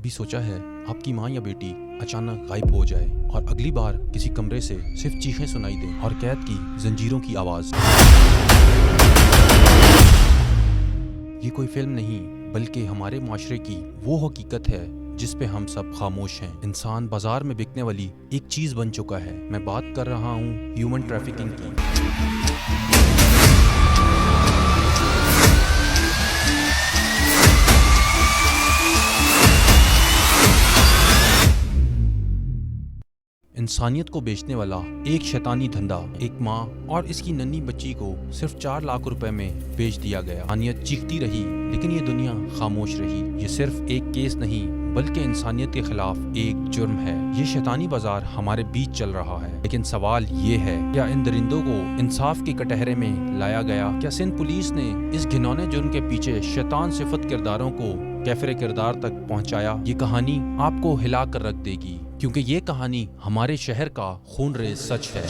کبھی سوچا ہے آپ کی ماں یا بیٹی اچانک غائب ہو جائے اور اگلی بار کسی کمرے سے صرف چیخیں سنائی دیں اور قید کی زنجیروں کی آواز؟ یہ کوئی فلم نہیں بلکہ ہمارے معاشرے کی وہ حقیقت ہے جس پہ ہم سب خاموش ہیں۔ انسان بازار میں بکنے والی ایک چیز بن چکا ہے۔ میں بات کر رہا ہوں ہیومن ٹریفکنگ کی۔ انسانیت کو بیچنے والا ایک شیطانی دھندا، ایک ماں اور اس کی ننھی بچی کو صرف 4 لاکھ روپے میں بیچ دیا گیا۔ انسانیت چیختی رہی لیکن یہ دنیا خاموش رہی۔ یہ صرف ایک کیس نہیں بلکہ انسانیت کے خلاف ایک جرم ہے۔ یہ شیطانی بازار ہمارے بیچ چل رہا ہے، لیکن سوال یہ ہے، کیا ان درندوں کو انصاف کے کٹہرے میں لایا گیا؟ کیا سندھ پولیس نے اس گھنونے جرم کے پیچھے شیطان صفت کرداروں کو کیفر کردار تک پہنچایا؟ یہ کہانی آپ کو ہلا کر رکھ دے گی، کیونکہ یہ کہانی ہمارے شہر کا خون ریز سچ ہے۔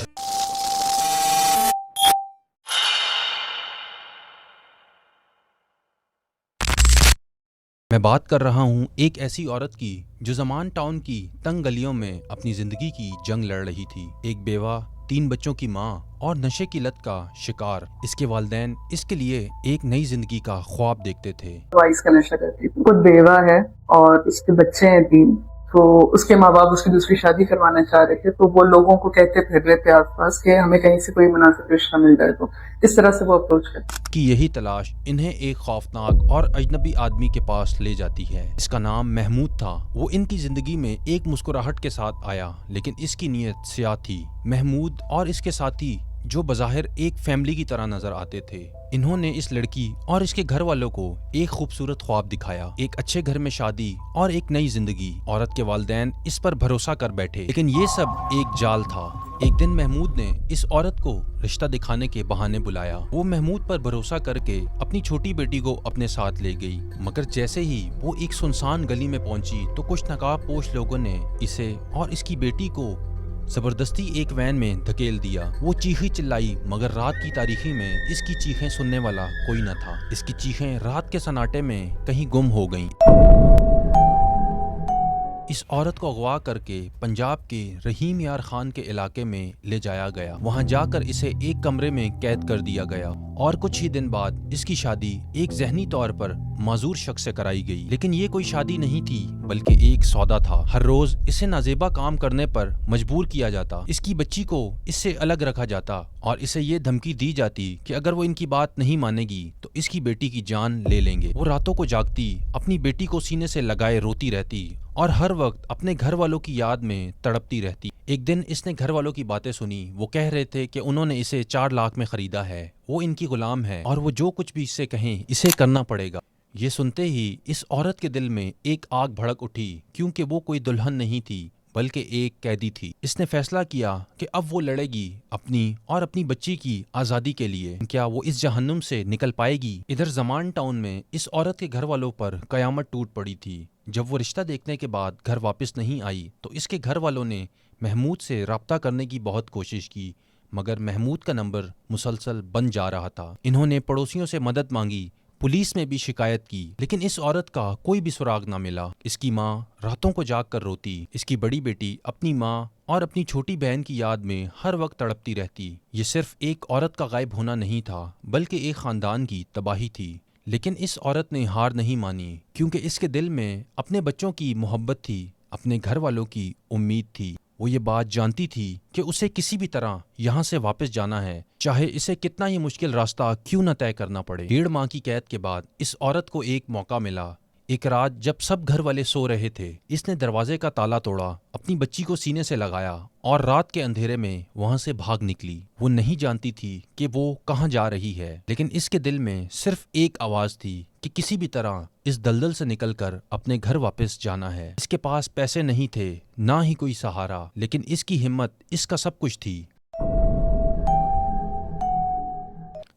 میں بات کر رہا ہوں ایک ایسی عورت کی جو زمان ٹاؤن کی تنگ گلیوں میں اپنی زندگی کی جنگ لڑ رہی تھی۔ ایک بیوہ، 3 بچوں کی ماں اور نشے کی لت کا شکار۔ اس کے والدین اس کے لیے ایک نئی زندگی کا خواب دیکھتے تھے۔ وائس کا نشہ کرتی تھی۔ خود بیوہ ہے اور اس کے بچے ہیں 3۔ تو اس کے ماں باپ اس کی دوسری شادی کروانا چاہ رہے تھے، تو وہ لوگوں کو کہتے پھر رہے تھے آس پاس کہ ہمیں کہیں سے کوئی مناسب رشتہ مل جائے، تو اس طرح سے وہ اپروچ کرتے کی یہی تلاش انہیں ایک خوفناک اور اجنبی آدمی کے پاس لے جاتی ہے۔ اس کا نام محمود تھا۔ وہ ان کی زندگی میں ایک مسکراہٹ کے ساتھ آیا، لیکن اس کی نیت سیاہ تھی۔ محمود اور اس کے ساتھی جو بظاہر ایک فیملی کی طرح نظر آتے تھے، انہوں نے اس لڑکی اور اس کے گھر والوں کو ایک خوبصورت خواب دکھایا، ایک اچھے گھر میں شادی اور ایک نئی زندگی۔ عورت کے والدین اس پر بھروسہ کر بیٹھے، لیکن یہ سب ایک جال تھا۔ ایک دن محمود نے اس عورت کو رشتہ دکھانے کے بہانے بلایا۔ وہ محمود پر بھروسہ کر کے اپنی چھوٹی بیٹی کو اپنے ساتھ لے گئی، مگر جیسے ہی وہ ایک سنسان گلی میں پہنچی تو کچھ نقاب پوش لوگوں نے اسے اور اس کی بیٹی کو زبردستی ایک وین میں دھکیل دیا۔ وہ چیخی چلائی، مگر رات کی تاریکی میں اس کی چیخیں سننے والا کوئی نہ تھا۔ اس کی چیخیں رات کے سناٹے میں کہیں گم ہو گئیں۔ اس عورت کو اغوا کر کے پنجاب کے رحیم یار خان کے علاقے میں لے جایا گیا۔ وہاں جا کر اسے ایک کمرے میں قید کر دیا گیا اور کچھ ہی دن بعد اس کی شادی ایک ذہنی طور پر معذور شخص سے کرائی گئی۔ لیکن یہ کوئی شادی نہیں تھی بلکہ ایک سودا تھا۔ ہر روز اسے نازیبا کام کرنے پر مجبور کیا جاتا، اس کی بچی کو اس سے الگ رکھا جاتا اور اسے یہ دھمکی دی جاتی کہ اگر وہ ان کی بات نہیں مانے گی تو اس کی بیٹی کی جان لے لیں گے۔ وہ راتوں کو جاگتی، اپنی بیٹی کو سینے سے لگائے روتی رہتی اور ہر وقت اپنے گھر والوں کی یاد میں تڑپتی رہتی۔ ایک دن اس نے گھر والوں کی باتیں سنی۔ وہ کہہ رہے تھے کہ انہوں نے اسے 4 لاکھ میں خریدا ہے، وہ ان کی غلام ہے اور وہ جو کچھ بھی اس سے کہیں اسے کرنا پڑے گا۔ یہ سنتے ہی اس عورت کے دل میں ایک آگ بھڑک اٹھی، کیونکہ وہ کوئی دلہن نہیں تھی بلکہ ایک قیدی تھی۔ اس نے فیصلہ کیا کہ اب وہ لڑے گی اپنی اور اپنی بچی کی آزادی کے لیے۔ کیا وہ اس جہنم سے نکل پائے گی؟ ادھر زمان ٹاؤن میں اس عورت کے گھر والوں پر قیامت ٹوٹ پڑی تھی۔ جب وہ رشتہ دیکھنے کے بعد گھر واپس نہیں آئی تو اس کے گھر والوں نے محمود سے رابطہ کرنے کی بہت کوشش کی، مگر محمود کا نمبر مسلسل بند جا رہا تھا۔ انہوں نے پڑوسیوں سے مدد مانگی، پولیس میں بھی شکایت کی، لیکن اس عورت کا کوئی بھی سراغ نہ ملا۔ اس کی ماں راتوں کو جاگ کر روتی، اس کی بڑی بیٹی اپنی ماں اور اپنی چھوٹی بہن کی یاد میں ہر وقت تڑپتی رہتی۔ یہ صرف ایک عورت کا غائب ہونا نہیں تھا بلکہ ایک خاندان کی تباہی تھی۔ لیکن اس عورت نے ہار نہیں مانی، کیونکہ اس کے دل میں اپنے بچوں کی محبت تھی، اپنے گھر والوں کی امید تھی۔ وہ یہ بات جانتی تھی کہ اسے کسی بھی طرح یہاں سے واپس جانا ہے، چاہے اسے کتنا ہی مشکل راستہ کیوں نہ طے کرنا پڑے۔ 1.5 ماہ کی قید کے بعد اس عورت کو ایک موقع ملا۔ ایک رات جب سب گھر والے سو رہے تھے، اس نے دروازے کا تالا توڑا، اپنی بچی کو سینے سے لگایا اور رات کے اندھیرے میں وہاں سے بھاگ نکلی۔ وہ نہیں جانتی تھی کہ وہ کہاں جا رہی ہے، لیکن اس کے دل میں صرف ایک آواز تھی کہ کسی بھی طرح اس دلدل سے نکل کر اپنے گھر واپس جانا ہے۔ اس کے پاس پیسے نہیں تھے، نہ ہی کوئی سہارا، لیکن اس کی ہمت اس کا سب کچھ تھی۔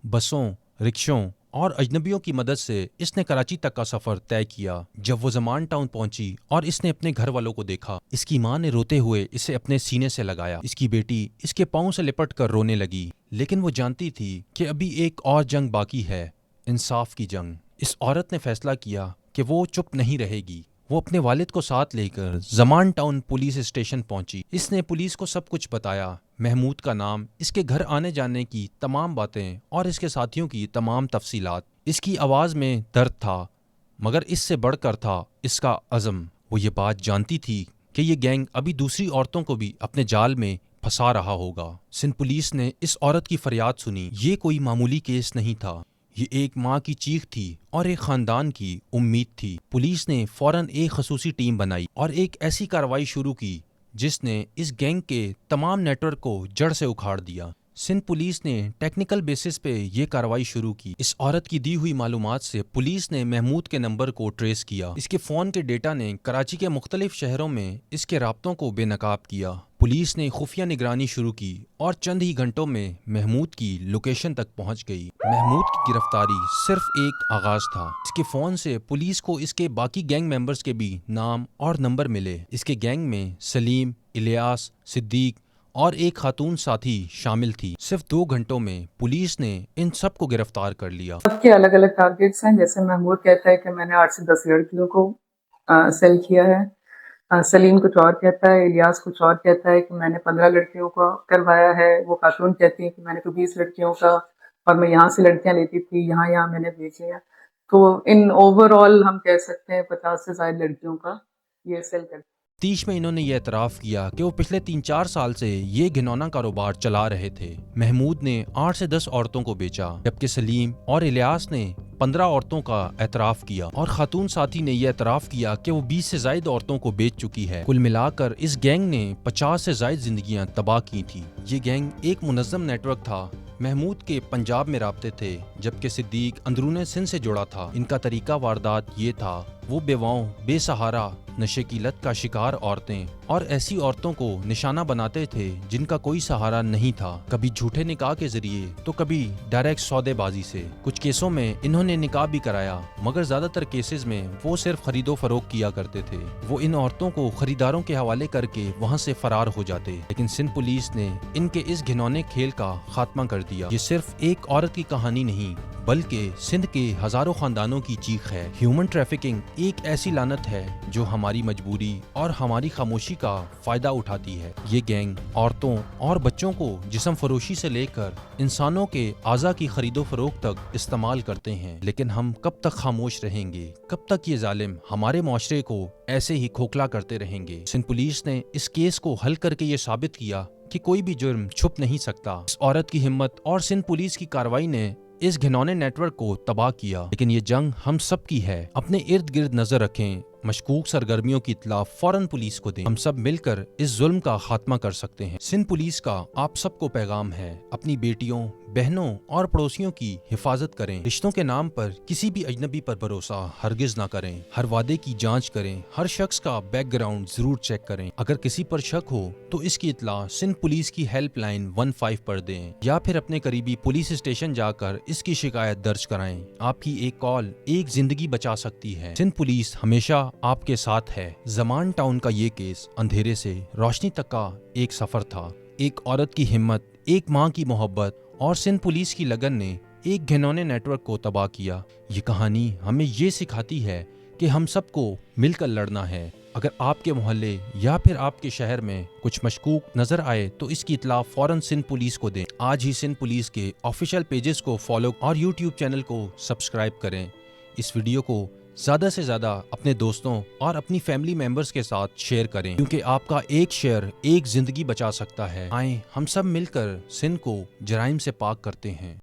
بسوں، رکشوں اور اجنبیوں کی مدد سے اس نے کراچی تک کا سفر طے کیا۔ جب وہ زمان ٹاؤن پہنچی اور اس نے اپنے گھر والوں کو دیکھا، اس کی ماں نے روتے ہوئے اسے اپنے سینے سے لگایا۔ اس کی بیٹی اس کے پاؤں سے لپٹ کر رونے لگی، لیکن وہ جانتی تھی کہ ابھی ایک اور جنگ باقی ہے، انصاف کی جنگ۔ اس عورت نے فیصلہ کیا کہ وہ چپ نہیں رہے گی۔ وہ اپنے والد کو ساتھ لے کر زمان ٹاؤن پولیس اسٹیشن پہنچی۔ اس نے پولیس کو سب کچھ بتایا، محمود کا نام، اس کے گھر آنے جانے کی تمام باتیں اور اس کے ساتھیوں کی تمام تفصیلات۔ اس کی آواز میں درد تھا، مگر اس سے بڑھ کر تھا اس کا عزم۔ وہ یہ بات جانتی تھی کہ یہ گینگ ابھی دوسری عورتوں کو بھی اپنے جال میں پھنسا رہا ہوگا۔ سندھ پولیس نے اس عورت کی فریاد سنی۔ یہ کوئی معمولی کیس نہیں تھا، یہ ایک ماں کی چیخ تھی اور ایک خاندان کی امید تھی۔ پولیس نے فوراً ایک خصوصی ٹیم بنائی اور ایک ایسی کارروائی شروع کی جس نے اس گینگ کے تمام نیٹ ورک کو جڑ سے اکھاڑ دیا۔ سندھ پولیس نے ٹیکنیکل بیسس پہ یہ کارروائی شروع کی۔ اس عورت کی دی ہوئی معلومات سے پولیس نے محمود کے نمبر کو ٹریس کیا۔ اس کے فون کے ڈیٹا نے کراچی کے مختلف شہروں میں اس کے رابطوں کو بے نقاب کیا۔ پولیس نے خفیہ نگرانی شروع کی اور چند ہی گھنٹوں میں محمود کی لوکیشن تک پہنچ گئی۔ محمود کی گرفتاری صرف ایک آغاز تھا۔ اس کے فون سے پولیس کو اس کے باقی گینگ ممبرز کے بھی نام اور نمبر ملے۔ اس کے گینگ میں سلیم، الیاس، صدیق اور ایک خاتون ساتھی شامل تھی۔ صرف 2 گھنٹوں میں پولیس نے ان سب کو گرفتار کر لیا۔ سب کے الگ الگ ٹارگیٹس ہیں، جیسے محمود کہتا ہے کہ میں نے 8 سے 10 لڑکیوں کو سیل کیا ہے، سلیم کچھ اور کہتا ہے، الیاس کچھ اور کہتا ہے کہ میں نے 15 لڑکیوں کا کروایا ہے، وہ خاتون کہتی ہے کہ میں نے تو 20 لڑکیوں کا، اور میں یہاں سے لڑکیاں لیتی تھی، یہاں میں نے بھیجی ہیں۔ تو ان اوور آل ہم کہہ سکتے ہیں 50 سے زائد لڑکیوں کا یہ سیل کرتے ہیں۔ تفتیش میں انہوں نے یہ اعتراف کیا کہ وہ پچھلے 3-4 سال سے یہ گھنونا کاروبار چلا رہے تھے۔ محمود نے 8 سے 10 عورتوں کو بیچا، جبکہ سلیم اور الیاس نے 15 عورتوں کا اعتراف کیا، اور خاتون ساتھی نے یہ اعتراف کیا کہ وہ 20 سے زائد عورتوں کو بیچ چکی ہے۔ کل ملا کر اس گینگ نے 50 سے زائد زندگیاں تباہ کی تھیں۔ یہ گینگ ایک منظم نیٹ ورک تھا۔ محمود کے پنجاب میں رابطے تھے، جبکہ صدیق اندرون سندھ سے جڑا تھا۔ ان کا طریقہ واردات یہ تھا، وہ بیواؤں، بے سہارا، نشے کی لت کا شکار عورتیں اور ایسی عورتوں کو نشانہ بناتے تھے جن کا کوئی سہارا نہیں تھا، کبھی جھوٹے نکاح کے ذریعے تو کبھی ڈائریکٹ سودے بازی سے۔ کچھ کیسوں میں انہوں نے نکاح بھی کرایا، مگر زیادہ تر کیسز میں وہ صرف خرید و فروخت کیا کرتے تھے۔ وہ ان عورتوں کو خریداروں کے حوالے کر کے وہاں سے فرار ہو جاتے، لیکن سندھ پولیس نے ان کے اس گھنونے کھیل کا خاتمہ کر دیا۔ یہ صرف ایک عورت کی کہانی نہیں، بلکہ سندھ کے ہزاروں خاندانوں کی چیخ ہے۔ ہیومن ٹریفکنگ ایک ایسی لعنت ہے جو ہماری مجبوری اور ہماری خاموشی کا فائدہ اٹھاتی ہے۔ یہ گینگ عورتوں اور بچوں کو جسم فروشی سے لے کر انسانوں کے اعضاء کی خرید و فروخت تک استعمال کرتے ہیں، لیکن ہم کب تک خاموش رہیں گے؟ کب تک یہ ظالم ہمارے معاشرے کو ایسے ہی کھوکھلا کرتے رہیں گے؟ سندھ پولیس نے اس کیس کو حل کر کے یہ ثابت کیا کہ کوئی بھی جرم چھپ نہیں سکتا۔ اس عورت کی ہمت اور سندھ پولیس کی کارروائی نے اس گھنونے نیٹ ورک کو تباہ کیا، لیکن یہ جنگ ہم سب کی ہے۔ اپنے ارد گرد نظر رکھیں، مشکوک سرگرمیوں کی اطلاع فوراً پولیس کو دیں۔ ہم سب مل کر اس ظلم کا خاتمہ کر سکتے ہیں۔ سندھ پولیس کا آپ سب کو پیغام ہے، اپنی بیٹیوں، بہنوں اور پڑوسیوں کی حفاظت کریں۔ رشتوں کے نام پر کسی بھی اجنبی پر بھروسہ ہرگز نہ کریں۔ ہر وعدے کی جانچ کریں، ہر شخص کا بیک گراؤنڈ ضرور چیک کریں۔ اگر کسی پر شک ہو تو اس کی اطلاع سندھ پولیس کی ہیلپ لائن 15 پر دیں، یا پھر اپنے قریبی پولیس اسٹیشن جا کر اس کی شکایت درج کرائیں۔ آپ کی ایک کال ایک زندگی بچا سکتی ہے۔ سندھ پولیس ہمیشہ آپ کے ساتھ ہے۔ زمان ٹاؤن کا یہ کیس اندھیرے سے روشنی تک کا ایک سفر تھا۔ ایک عورت کی ہمت، ایک ماں کی محبت اور سندھ پولیس کی لگن نے ایک گھنونے نیٹ ورک کو تباہ کیا۔ یہ کہانی ہمیں یہ سکھاتی ہے کہ ہم سب کو مل کر لڑنا ہے۔ اگر آپ کے محلے یا پھر آپ کے شہر میں کچھ مشکوک نظر آئے تو اس کی اطلاع فوراً سندھ پولیس کو دیں۔ آج ہی سندھ پولیس کے آفیشیل پیجز کو فالو اور یوٹیوب چینل کو سبسکرائب کریں۔ اس ویڈیو کو زیادہ سے زیادہ اپنے دوستوں اور اپنی فیملی ممبرز کے ساتھ شیئر کریں، کیونکہ آپ کا ایک شیئر ایک زندگی بچا سکتا ہے۔ آئیں ہم سب مل کر سندھ کو جرائم سے پاک کرتے ہیں۔